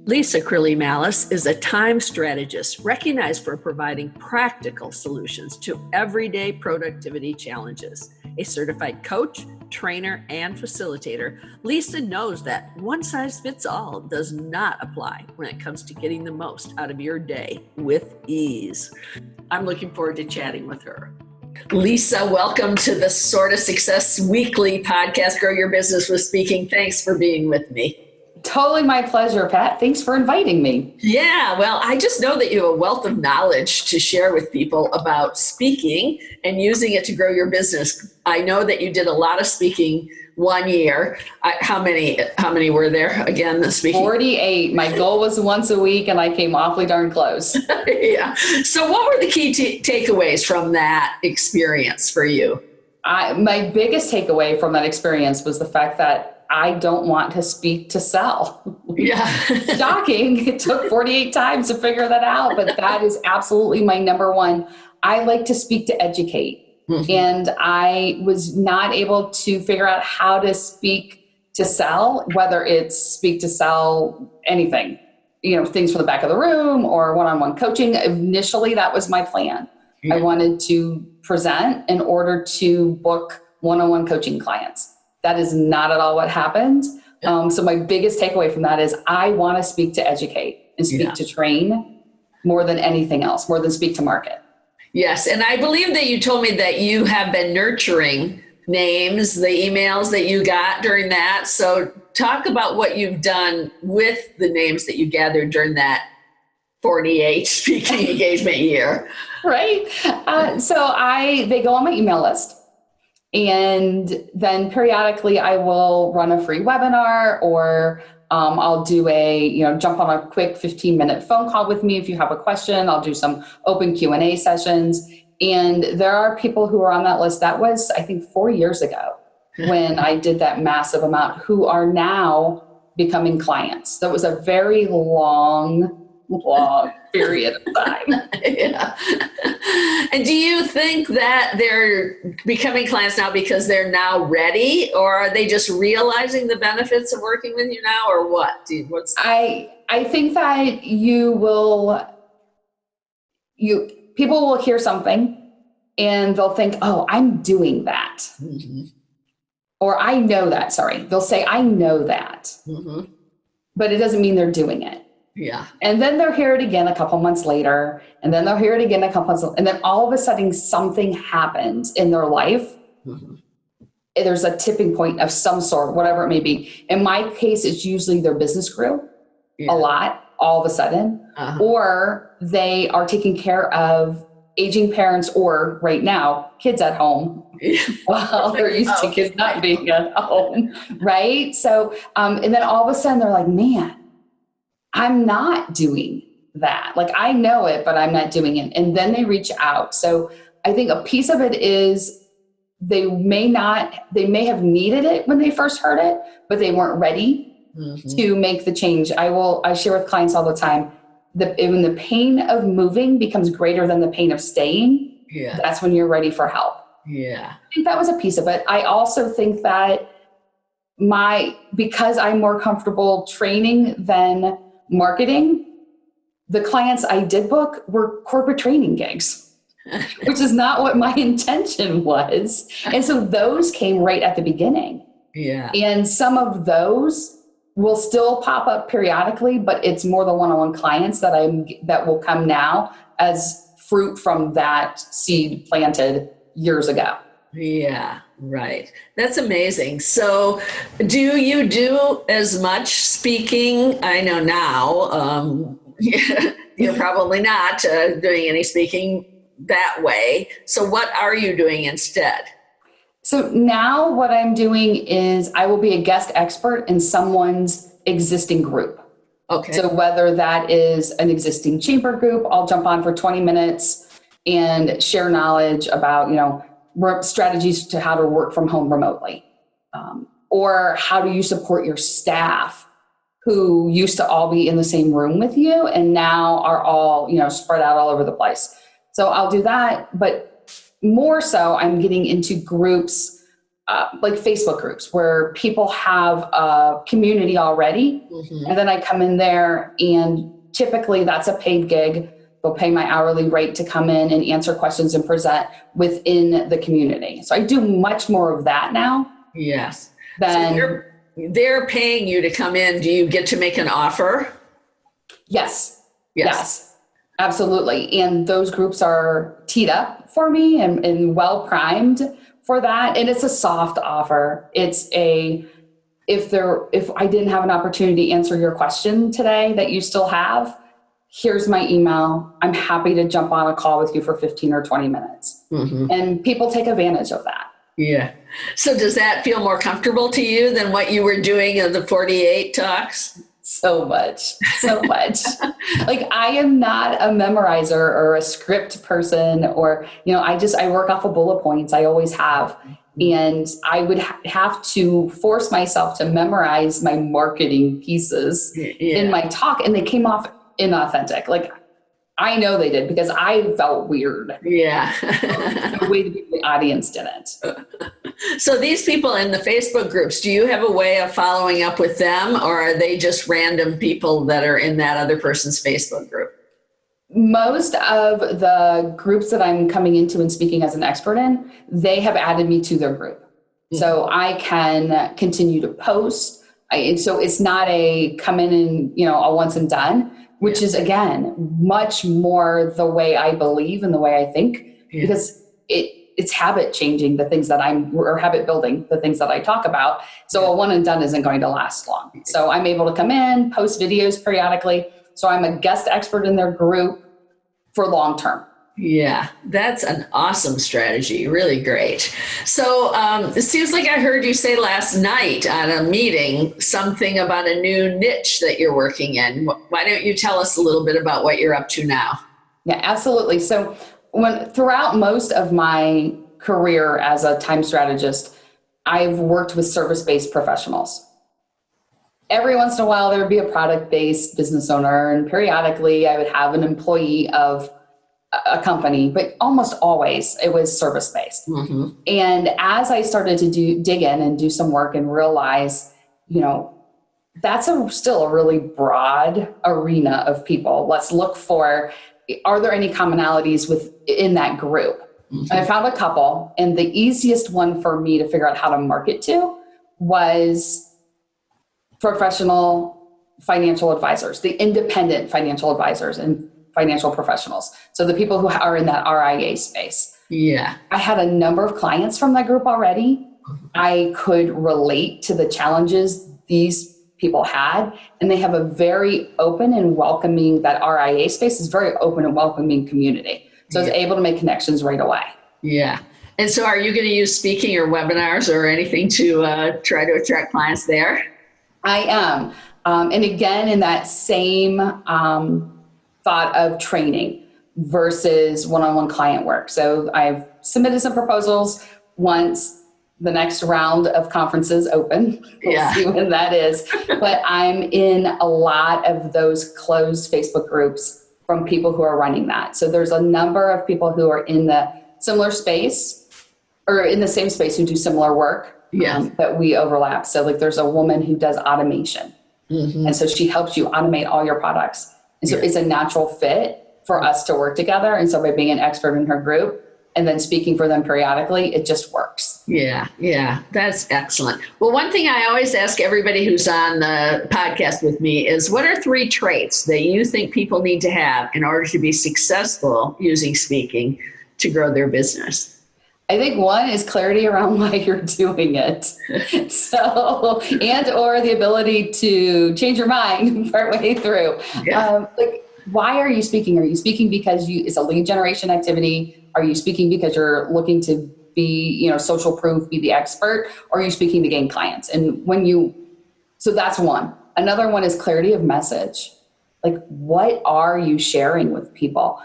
Lisa Crilley Mallis is a time strategist recognized for providing practical solutions to everyday productivity challenges. A certified coach, trainer, and facilitator, Lisa knows that one size fits all does not apply when it comes to getting the most out of your day with ease. I'm looking forward to chatting with her. Lisa, welcome to the Sort of Success Weekly podcast, Grow Your Business with Speaking. Thanks for being with me. Totally my pleasure, Pat. Thanks for inviting me. Yeah, well, I just know that you have a wealth of knowledge to share with people about speaking and using it to grow your business. I know that you did a lot of speaking one year. How many were there again this speaking? 48. My goal was once a week, and I came awfully darn close. Yeah. So what were the key takeaways from that experience for you? My biggest takeaway from that experience was the fact that I don't want to speak to sell. Yeah. Shocking. It took 48 times to figure that out, but that is absolutely my number one. I like to speak to educate. Mm-hmm. And I was not able to figure out how to speak to sell, whether it's speak to sell anything, things from the back of the room or one-on-one coaching. Initially, that was my plan. Mm-hmm. I wanted to present in order to book one-on-one coaching clients. That is not at all what happened. So my biggest takeaway from that is I want to speak to educate and speak to train more than anything else, more than speak to market. Yes. And I believe that you told me that you have been nurturing names, the emails that you got during that. So talk about what you've done with the names that you gathered during that 48 speaking engagement year. Right. So they go on my email list. And then periodically I will run a free webinar or I'll do jump on a quick 15-minute phone call with me. If you have a question, I'll do some open Q&A sessions. And there are people who are on that list. That was, I think, 4 years ago when I did that massive amount who are now becoming clients. That was a very long period of time. Yeah. And do you think that they're becoming clients now because they're now ready, or are they just realizing the benefits of working with you now, or what? I think that people will hear something and they'll think, oh, I'm doing that. Mm-hmm. Or I know that, They'll say, I know that. Mm-hmm. But it doesn't mean they're doing it. Yeah. And then they'll hear it again a couple months later, and then they'll hear it again a couple months later, and then all of a sudden something happens in their life. Mm-hmm. There's a tipping point of some sort, whatever it may be. In my case, it's usually their business grew a lot all of a sudden, or they are taking care of aging parents, or right now, kids at home. Well, they're used to kids not being at home, right? So, and then all of a sudden they're like, man, I'm not doing that. Like I know it, but I'm not doing it. And then they reach out. So I think a piece of it is they may have needed it when they first heard it, but they weren't ready to make the change. I share with clients all the time, when the pain of moving becomes greater than the pain of staying, that's when you're ready for help. Yeah. I think that was a piece of it. I also think that because I'm more comfortable training than marketing, the clients I did book were corporate training gigs, which is not what my intention was. And so those came right at the beginning. Yeah. And some of those will still pop up periodically, but it's more the one-on-one clients that will come now as fruit from that seed planted years ago. Yeah, right. That's amazing. So do you do as much speaking? I know now you're probably not doing any speaking that way. So what are you doing instead? So now what I'm doing is I will be a guest expert in someone's existing group. Okay. So whether that is an existing chamber group, I'll jump on for 20 minutes and share knowledge about, strategies to how to work from home remotely. Or how do you support your staff who used to all be in the same room with you and now are all, spread out all over the place. So I'll do that, but more so I'm getting into groups like Facebook groups where people have a community already. And then I come in there, and typically that's a paid gig. They'll pay my hourly rate to come in and answer questions and present within the community. So I do much more of that now. Yes. Than, so they're paying you to come in. Do you get to make an offer? Yes, absolutely. And those groups are teed up for me and well primed for that. And it's a soft offer. It's if I didn't have an opportunity to answer your question today that you still have, here's my email. I'm happy to jump on a call with you for 15 or 20 minutes. And people take advantage of that. Yeah. So does that feel more comfortable to you than what you were doing in the 48 talks? So much. Like, I am not a memorizer or a script person, or, I work off of bullet points. I always have. And I would have to force myself to memorize my marketing pieces in my talk. And they came off inauthentic. Like, I know they did, because I felt weird. Yeah. The way the audience didn't. So these people in the Facebook groups, do you have a way of following up with them, or are they just random people that are in that other person's Facebook group? Most of the groups that I'm coming into and speaking as an expert in, they have added me to their group. So I can continue to post. So it's not a come in and, a once and done, which is, again, much more the way I believe and the way I think, because it's habit changing, the things that or habit building, the things that I talk about. So a one and done isn't going to last long. So I'm able to come in, post videos periodically. So I'm a guest expert in their group for long term. Yeah, that's an awesome strategy. Really great. So it seems like I heard you say last night on a meeting something about a new niche that you're working in. Why don't you tell us a little bit about what you're up to now? Yeah, absolutely. So throughout most of my career as a time strategist, I've worked with service-based professionals. Every once in a while, there would be a product-based business owner, and periodically I would have an employee of a company, but almost always it was service-based. And as I started to dig in and do some work and realize, that's still a really broad arena of people. Let's look for, are there any commonalities within that group? And I found a couple, and the easiest one for me to figure out how to market to was professional financial advisors, the independent financial advisors and financial professionals. So the people who are in that RIA space. Yeah. I had a number of clients from that group already. I could relate to the challenges these people had, and they have a very open and welcoming, that RIA space is very open and welcoming community. So I was able to make connections right away. Yeah. And so are you going to use speaking or webinars or anything to try to attract clients there? I am. And again, in that same thought of training versus one-on-one client work. So I've submitted some proposals. Once the next round of conferences open, we'll see when that is. But I'm in a lot of those closed Facebook groups from people who are running that. So there's a number of people who are in the similar space or in the same space who do similar work that we overlap. So like there's a woman who does automation. And so she helps you automate all your products. And so it's a natural fit for us to work together. And so by being an expert in her group and then speaking for them periodically, it just works. Yeah, that's excellent. Well, one thing I always ask everybody who's on the podcast with me is, what are 3 traits that you think people need to have in order to be successful using speaking to grow their business? I think one is clarity around why you're doing it. So, and or the ability to change your mind partway through. Like, why are you speaking? Are you speaking because it's a lead generation activity? Are you speaking because you're looking to be, social proof, be the expert? Or are you speaking to gain clients? And so that's one. Another one is clarity of message. Like, what are you sharing with people?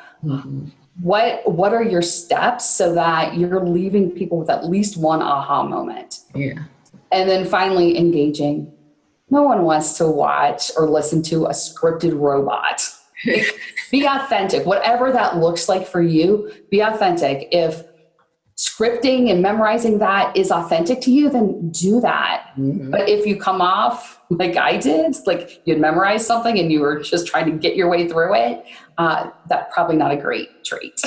What are your steps so that you're leaving people with at least one aha moment? And then finally, engaging. No one wants to watch or listen to a scripted robot. Be authentic. Whatever that looks like for you, be authentic. If scripting and memorizing that is authentic to you, then do that. But if you come off like I did, like you'd memorize something and you were just trying to get your way through it, that's probably not a great trait.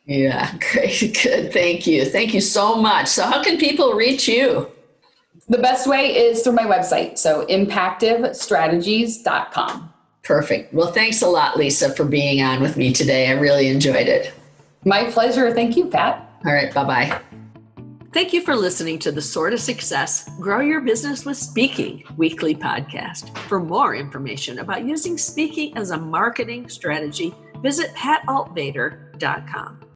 Yeah, great. Good. Thank you. Thank you so much. So how can people reach you? The best way is through my website. So impactivestrategies.com. Perfect. Well, thanks a lot, Lisa, for being on with me today. I really enjoyed it. My pleasure. Thank you, Pat. All right. Bye-bye. Thank you for listening to the Soar to Success, Grow Your Business with Speaking weekly podcast. For more information about using speaking as a marketing strategy, visit pataltvader.com.